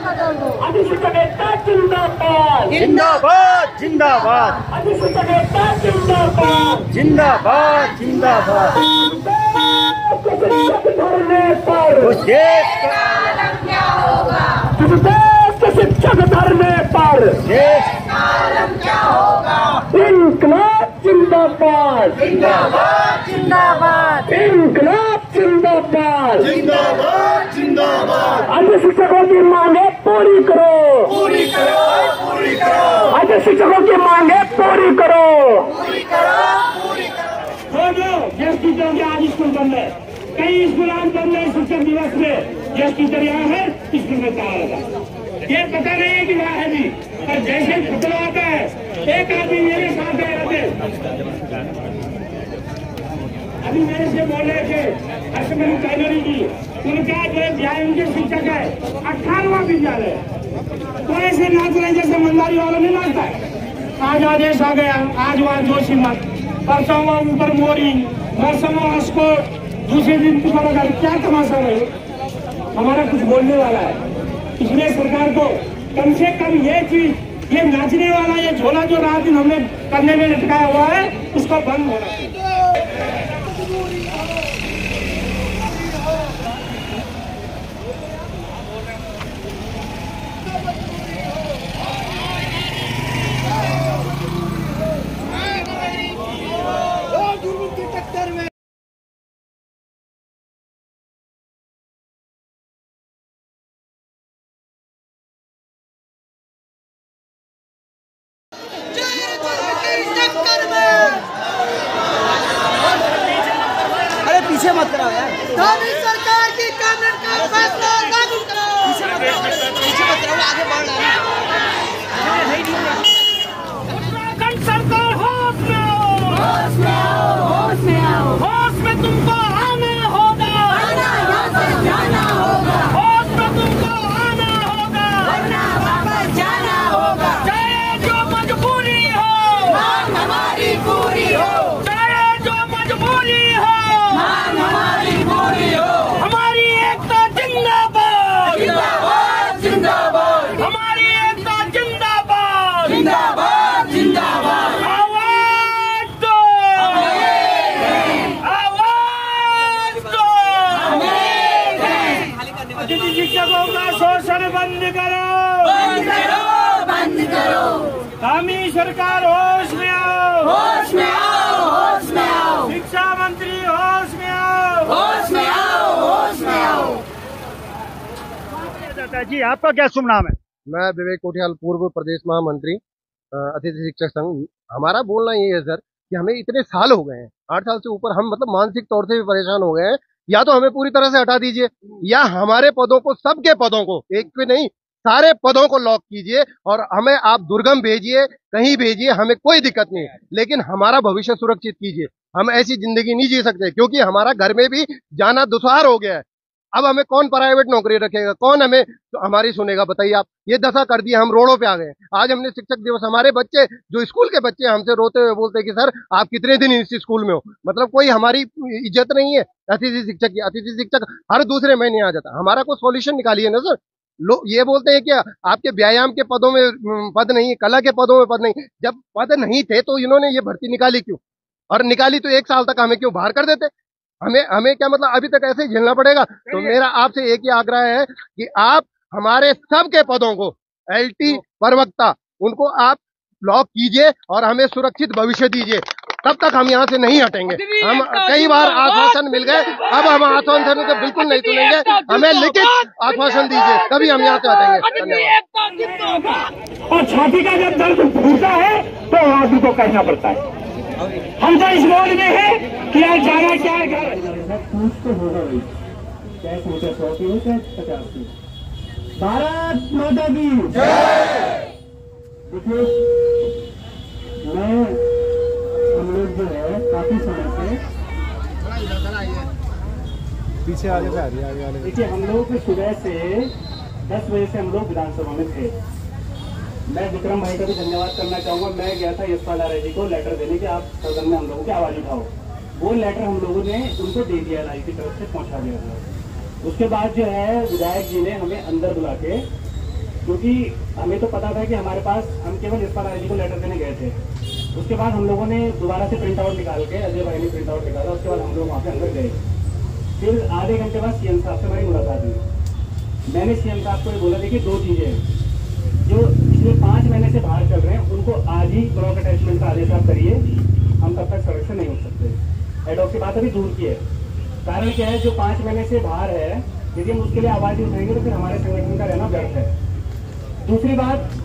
बदल दो, अधिसूचक एकता जिंदाबाद, जिंदाबाद जिंदाबाद, अधिसूचक एकता जिंदाबाद, जिंदाबाद जिंदाबाद। शिक्षक धरने पर उस देश का क्या होगा, शिक्षक धरने पर देश क्या होगा। इनकलाब जिंदाबाद, जिंदाबाद जिंदाबाद, इनकलाब जिंदाबाद, जिंदाबाद जिंदाबाद। अन्य शिक्षकों की मांगे पूरी करो, पूरी करो, पूरी करो, अन्य शिक्षकों की मांगे पूरी करो, पूरी करो, पूरी करो। गेस्ट टीचर के आज स्कूल बंद है, कई स्कूल आज बंद है। शिक्षक दिवस में गेस्ट टीचर यहाँ है, स्कूल में कहा होगा ये पता नहीं है कि वहाँ है भी, पर जैसे खतरा आता है एक आदमी मेरे साथ गए रहते। अभी मेरे से बोले थे अश्विनी प्राइमरी की, उनका जो उनके शिक्षक है 18वां विद्यालय, तो ऐसे नाच रहे जैसे मंदारी वालों में नाचता है। आज आदेश आ गया, आज वहाँ जोशी मत, परसों ऊपर मोरी, परसों स्कोर, दूसरे दिन क्या तमाशा है। हमारा कुछ बोलने वाला है, इसलिए सरकार को कम से कम ये चीज, ये नाचने वाला ये झोला जो रात दिन हमने करने में लटकाया हुआ है, उसको बंद होना चाहिए। अरे पीछे मत कराओ यार, मोदी सरकार की कैबिनेट का फैसला लागू करो। पीछे मत कराओ, आगे बढ़ रहा है। उत्तराखंड सरकार होश में आओ, होश में आओ, होश में आओ, होश में तुमको आना होगा, यहाँ से जाना होगा, होश में तुमको आना होगा, वरना वापस जाना होगा। चाहे जो मजबूरी हो, मांग हमारी पूरी हो, चाहे जो मजबूरी हो, मांग हमारी पूरी हो। हमारी एकता जिंदाबाद, जिंदाबाद जिंदाबाद, हमारी एकता जिंदाबाद, जिंदाबाद जिंदाबाद। आवाज दो, आवाज दो। अतिथि शिक्षकों का शोषण बंद करो, बंद करो, बंद करो। कामी सरकार होश में आओ, होश में आओ, होश में आओ, शिक्षा मंत्री होश में आओ। होश में आओ, होश में आओ। जी आपका क्या शुभ नाम है? मैं विवेक कोठियाल, पूर्व प्रदेश महामंत्री अतिथि शिक्षक संघ। हमारा बोलना ये है सर कि हमें इतने साल हो गए हैं, 8 साल से ऊपर, हम मतलब मानसिक तौर से भी परेशान हो गए हैं। या तो हमें पूरी तरह से हटा दीजिए, या हमारे पदों को, सबके पदों को, एक पे नहीं सारे पदों को लॉक कीजिए और हमें आप दुर्गम भेजिए, कहीं भेजिए, हमें कोई दिक्कत नहीं है, लेकिन हमारा भविष्य सुरक्षित कीजिए। हम ऐसी जिंदगी नहीं जी सकते, क्योंकि हमारा घर में भी जाना दुश्वार हो गया है। अब हमें कौन प्राइवेट नौकरी रखेगा, कौन हमें तो हमारी सुनेगा, बताइए आप। ये दशा कर दिया, हम रोडों पे आ गए। आज हमने शिक्षक दिवस, हमारे बच्चे, जो स्कूल के बच्चे हमसे रोते हुए बोलते हैं कि सर आप कितने दिन इस स्कूल में हो, मतलब कोई हमारी इज्जत नहीं है अतिथि शिक्षक की। अतिथि शिक्षक हर दूसरे महीने आ जाता, हमारा कोई सॉल्यूशन निकालिए ना सर। लोग ये बोलते हैं कि आपके व्यायाम के पदों में पद नहीं, कला के पदों में पद नहीं। जब पद नहीं थे तो इन्होंने ये भर्ती निकाली क्यों, और निकाली तो 1 साल तक हमें क्यों बाहर कर देते। हमें क्या मतलब अभी तक ऐसे ही झेलना पड़ेगा। तो मेरा आपसे एक ही आग्रह है कि आप हमारे सबके पदों को, LT प्रवक्ता, उनको आप लॉक कीजिए और हमें सुरक्षित भविष्य दीजिए। तब तक हम यहाँ से नहीं हटेंगे। हम कई बार आश्वासन मिल गए, अब हम आश्वासन को बिल्कुल नहीं सुनेंगे। हमें लिखित आश्वासन दीजिए, तभी हम यहाँ से हटेंगे। और छाती का जब दर्द फूटता है तो आदमी को कहना पड़ता है। हम तो इस मोड में है कि यार जाना क्या है, घर पूछ तो होगा भाई, चाहे सोचा 100 की हो चाहे 50 की। भारत माता की देखिए, मैं हम लोग जो है काफी समय से पीछे आगे देखिए, हम लोग सुबह से 10 बजे से हम लोग विधानसभा में थे। मैं विक्रम भाई का भी धन्यवाद करना चाहूंगा। मैं गया था यशपाल आर्य जी को लेटर देने के, आप सदन में हम लोगों की आवाज उठाओ। वो लेटर हम लोगों ने उनको दे दिया, राय की तरफ से पहुंचा दिया। उसके बाद जो है विधायक जी ने हमें अंदर बुला के, क्योंकि हमें तो पता था कि हमारे पास, हम केवल इस पर जी को लेटर देने गए थे। उसके बाद हम लोगों ने दोबारा से प्रिंट आउट निकाल के, अजय भाई ने प्रिंट आउट निकाला, उसके बाद हम लोग वहाँ पे अंदर गए। फिर आधे घंटे बाद सीएम साहब से हमारी मुलाकात हुई। मैंने सीएम साहब को ये बोला, देखिए 2 चीजें हैं, जो पिछले 5 महीने से बाहर चल रहे हैं उनको आज ही ब्लॉक अटैचमेंट का आदेश आप करिए, हम तब तक सड़क से नहीं उठ सकते। एडॉक की बात अभी दूर की है, कारण क्या है, जो 5 महीने से बाहर है, यदि हम उसके लिए आवाज नहीं उठाएंगे तो फिर हमारे संगठन का रहना व्यर्थ है। दूसरी बात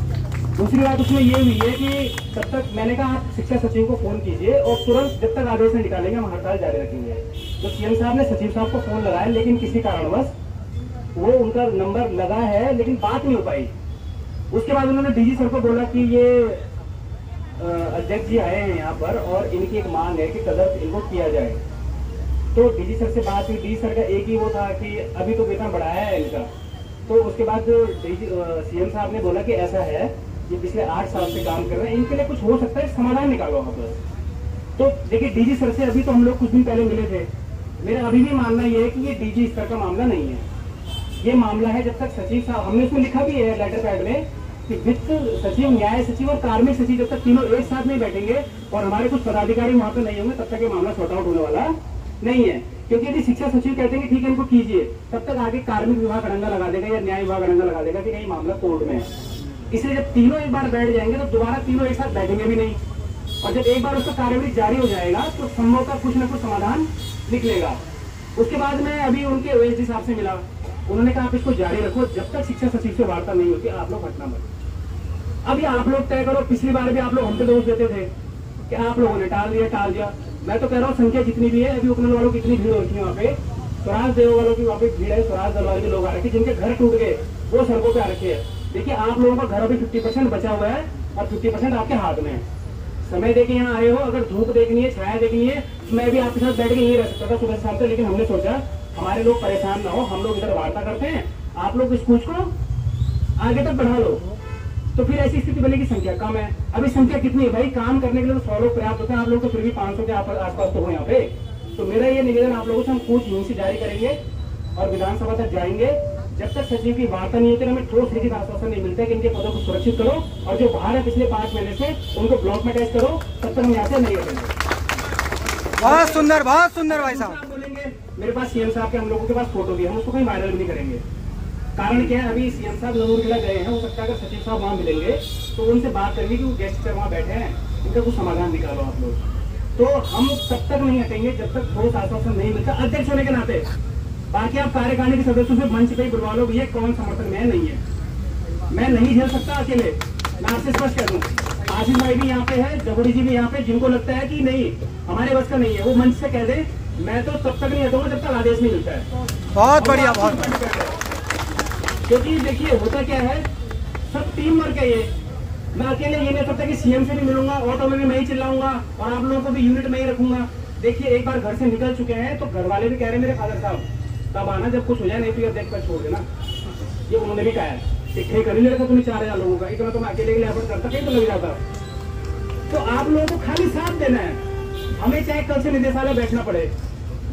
उसमें ये हुई है कि तब तक मैंने कहा आप शिक्षा सचिव को फोन कीजिए और तुरंत जब तक आदेश नहीं निकालेंगे हम हड़ताल जारी रखेंगे। तो सीएम साहब ने सचिव साहब को फोन लगाया, लेकिन किसी कारणवश वो उनका नंबर लगा है लेकिन बात नहीं हो पाई। उसके बाद उन्होंने डीजी सर को बोला कि ये अध्यक्ष जी आए हैं यहाँ पर और इनकी एक मांग है कि तदर्थ इनको किया जाए। तो डीजी सर से बात हुई, डीजी सर का एक ही वो था कि अभी तो वेतन बढ़ाया है इनका। तो उसके बाद सीएम साहब ने बोला कि ऐसा है, ये पिछले 8 साल से काम कर रहे हैं, इनके लिए कुछ हो सकता है, समाधान निकालो आप बस। तो देखिए डीजी सर से अभी तो हम लोग कुछ दिन पहले मिले थे, मेरा अभी भी मानना ये है कि ये डीजी स्तर का मामला नहीं है। ये मामला है जब तक सचिव साहब, हमने उसमें लिखा भी है लेटर पैड में कि वित्त सचिव, न्याय सचिव और कार्मिक सचिव जब तक तीनों एक साथ नहीं बैठेंगे और हमारे कुछ पदाधिकारी वहां पर नहीं होंगे तब तक ये मामला सॉर्ट आउट होने वाला नहीं है। क्योंकि यदि शिक्षा सचिव कहते हैं कि ठीक है इनको कीजिए, तब तक आगे कार्मिक विभाग अड़ंगा लगा देगा या न्याय विभाग अड़ंगा लगा देगा कि कहीं मामला कोर्ट में है। इसलिए जब तीनों एक बार बैठ जाएंगे तो दोबारा तीनों एक साथ बैठेंगे भी नहीं, और जब एक बार उसका कार्यवाही जारी हो जाएगा तो संभवतः कुछ न कुछ समाधान निकलेगा। उसके बाद मैं अभी उनके ओएसडी साहब से मिला, उन्होंने कहा आप इसको जारी रखो, जब तक शिक्षा सचिव से वार्ता नहीं होती आप लोग हटना मत। अभी आप लोग तय करो, पिछली बार भी आप लोग हम पे दोष देते थे कि आप लोगों ने टाल दिया। मैं तो कह रहा हूँ संख्या जितनी भी है, अभी उपनल वालों की इतनी भीड़ होती है वहाँ पे, स्वराज देव वालों की वहाँ पे भीड़ है, स्वराज दरबार के लोग आ रखे, जिनके घर टूट गए वो सड़कों पे आ रखे हैं। देखिए आप लोगों का घर अभी 50% बचा हुआ है और 50% आपके हाथ में है। समय देके यहाँ आए हो, अगर धूप देखनी है, छाया देखनी है, मैं भी आपके साथ बैठ के यही रह सकता था सुबह शाम तक, लेकिन हमने सोचा हमारे लोग परेशान ना हो, हम लोग इधर वार्ता करते हैं, आप लोग इस कूच को आगे तक बढ़ा लो। तो फिर ऐसी स्थिति बनेगी, संख्या कम है। अभी संख्या कितनी है भाई, काम करने के लिए तो 100 लोग पर्याप्त होते हैं, आप लोग तो फिर भी 500 के आसपास तो हो यहाँ पे। तो मेरा ये निवेदन आप लोगों से, हम कूच यहीं से जारी करेंगे और विधानसभा तक जाएंगे। जब तक सचिव की वार्ता नहीं होती, हमें ठोस लिखित आश्वासन नहीं मिलता कि इनके पदों को सुरक्षित करो और जो बाहर है पिछले 5 महीने से उनको ब्लॉक में अटैच करो, तब तक हम यहाँ से नहीं हटेंगे। बहुत सुंदर भाई साहब बोलेंगे। मेरे पास सीएम साहब के, हम लोगों के पास फोटो भी है, हम उसको कहीं वायरल भी नहीं करेंगे। कारण क्या है, अभी सीएम साहब जरूर किला गए हैं, हो सकता है अगर सचिव साहब वहाँ मिलेंगे तो उनसे बात करेंगे कि वो गेस्ट से वहाँ बैठे हैं, इनका कुछ समाधान निकालो आप लोग। तो हम तब तक नहीं हटेंगे जब तक ठोस आश्वासन नहीं मिलता अध्यक्ष होने के नाते। बाकी आप कार्यकारिणी के सदस्यों से मंच पे ही बुलवा लो, भैया कौन समर्थन में नहीं है, मैं नहीं झेल सकता अकेले। मैं आपसे स्पष्ट कह दूं, आशीष भाई भी यहाँ पे है, जगोड़ी जी भी यहाँ पे, जिनको लगता है कि नहीं हमारे बस का नहीं है, वो मंच से कह दे मैं तो तब तक नहीं हटूंगा जब तक आदेश नहीं मिलता है। बहुत बढ़िया, बहुत क्योंकि देखिए होता क्या है, सब टीम वर्क है ये। मैं अकेले ये नहीं सकता कि सीएम से भी मिलूंगा, ऑटो में भी मैं ही चिल्लाऊंगा और आप लोगों को भी यूनिट में ही रखूंगा। देखिए एक बार घर से निकल चुके हैं तो घर वाले भी कह रहे हैं मेरे फादर साहब तब आना जब कुछ हो जाए, नहीं तो ये देख कर छोड़ देना। ये उन्होंने भी कहा है, एक कर ही लेता तुम्हें 4000 लोगों का, इतना तो मैं अकेले के लिए एफर्ट करता, कहीं तो लग जाता। तो आप लोगों को खाली साथ देना है, हमें चाहे कल से निदेशालय बैठना पड़े,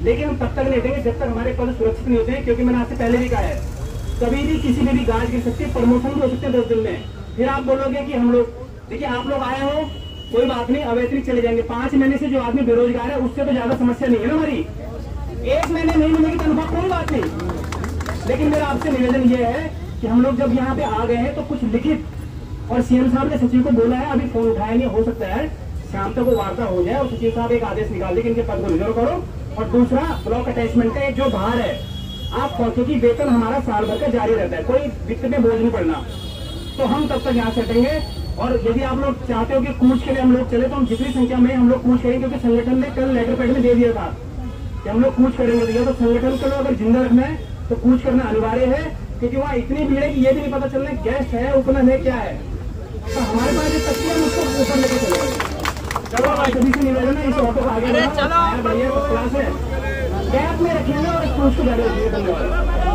लेकिन हम तब तक नहीं देंगे जब तक हमारे पद सुरक्षित नहीं होते हैं। क्योंकि मैंने आपसे पहले भी कहा है, कभी भी किसी में भी गाज गिर सकती है, प्रमोशन भी हो सकते हैं 10 दिन में। फिर आप बोलोगे कि हम लोग, देखिए आप लोग आए हो कोई बात नहीं, अवैतनिक चले जाएंगे। 5 महीने से जो आदमी बेरोजगार है उससे तो ज्यादा समस्या नहीं है ना हमारी। 1 महीने नहीं मिलेगी तनख्वाह कोई बात नहीं, लेकिन मेरा आपसे निवेदन ये है कि हम लोग जब यहाँ पे आ गए हैं तो कुछ लिखित, और सीएम साहब ने सचिव को बोला है, अभी फोन उठाया नहीं, हो सकता है शाम तक वो वार्ता हो जाए और सचिव साहब एक आदेश निकाल दे कि इनके पद को रिजर्व करो। और दूसरा ब्लॉक अटैचमेंट का जो बाहर है आप, क्योंकि वेतन हमारा साल भर का जारी रहता है, कोई वित्त में बोझ नहीं पड़ना, तो हम तब तक यहाँ से हटेंगे। और यदि आप लोग चाहते हो कि कूच के लिए हम लोग चले तो हम जितनी संख्या में हम लोग कूच करेंगे, क्योंकि संगठन ने कल लेटर पैड में दे दिया था कि हम लोग कूच करेंगे। दिया तो संगठन को अगर जिंदा रखना है तो कूच करना अनिवार्य है, क्योंकि वहाँ इतनी भीड़ है कि ये भी नहीं पता चलना गेस्ट है उपनयन है क्या है। तो हमारे पास जो तथ्य है उसको ऊपर लेके चलेंगे। चलो सभी से निवेदन है, इस ऑटो को आगे बढ़ाओ, बढ़िया क्लास है, गैप में रखेंगे और इस कूच को जारी रखेंगे। धन्यवाद।